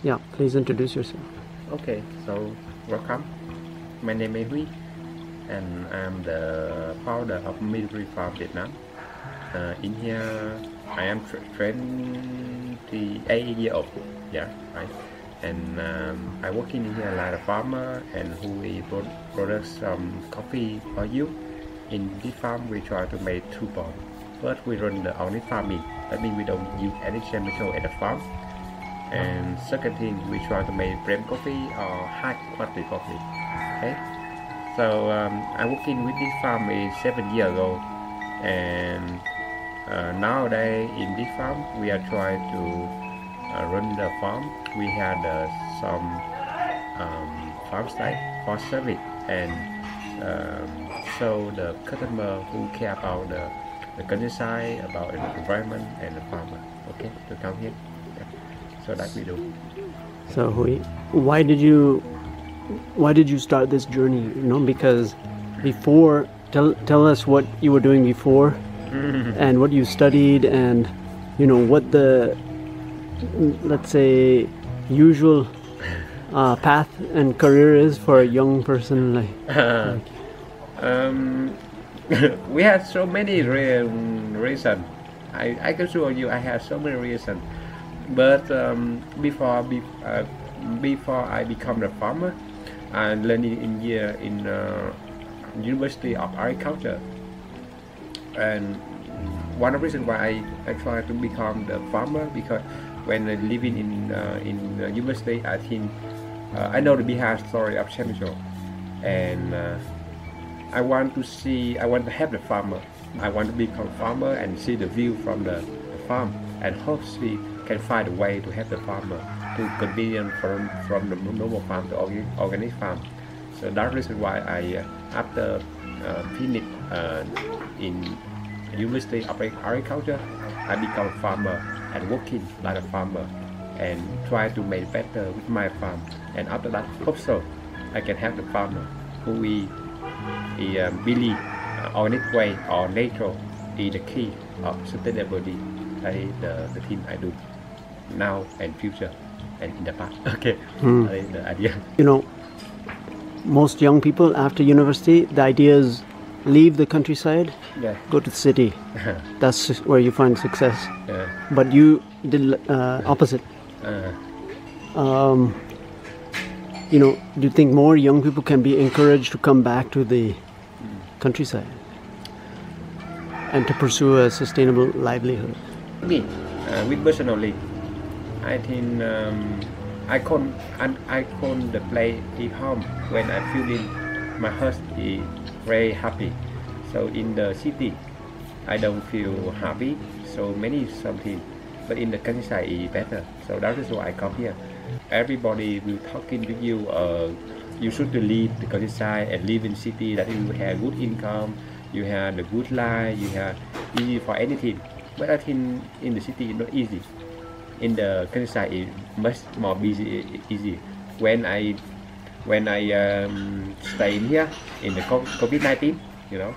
Yeah, please introduce yourself. Okay, so welcome. My name is Huy, and I'm the founder of Midori Farm Vietnam. In here, I am 28 years old. Yeah, right. And I working in here like a farmer, and who we produce some coffee for you. In this farm, we try to make two farms. First, we run the organic farming. That means we don't use any chemical at the farm. And second thing, we try to make brand coffee or high quality coffee. Okay. So I working with this farm is 7 years ago, and nowadays in this farm we are trying to run the farm. We had some Farmstay for service, and so the customer who care about the countryside, about the environment and the farmer, okay, to come here. Yeah. So that we do. So Huy, why did you start this journey? You know, because before, tell us what you were doing before and what you studied, and you know what the, let's say, usual path and career is for a young person like we have so many reasons. I can show you I have so many reasons, but before I become a farmer, I learned in University of Agriculture, and one of the reasons why I try to become the farmer, because when living in university, I think I know the behind story of chemical, and I want to help the farmer. I want to become a farmer and see the view from the farm, and hopefully can find a way to help the farmer to convenience from the normal farm to organic farm. So that's the reason why I after finish in University of Agriculture, I become a farmer and working like a farmer and try to make better with my farm. And after that, hope so I can help the farmer who we believe organic way or natural is the key of sustainability. That is the thing I do now and future and in the past. Okay, that is the idea. You know, most young people after university, the idea is leave the countryside, go to the city. That's where you find success. But you did opposite. You know, do you think more young people can be encouraged to come back to the countryside and to pursue a sustainable livelihood? Me, with personally, I think I can the play at home when I feel in my heart is very happy. So in the city, I don't feel happy. So many something, but in the countryside is better. So that is why I come here. Everybody will talking to you. You should leave the countryside and live in city. That you have good income, you have the good life, you have easy for anything. But I think in the city it's not easy. In the countryside it's much more busy, easy. When I stay in here in the COVID-19, you know,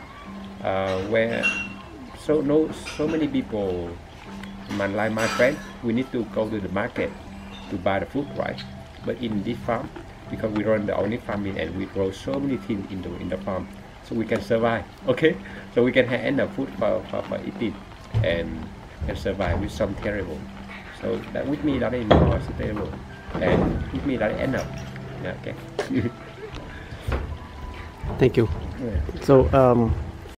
where so many people, like my friend, we need to go to the market to buy the food, right? But in this farm, because we run the organic farming and we grow so many things in the farm, so we can survive. Okay, so we can have enough food for eating and survive with some terrible. So that with me that is more sustainable, and with me that is enough. Yeah, okay. Thank you. Yeah. So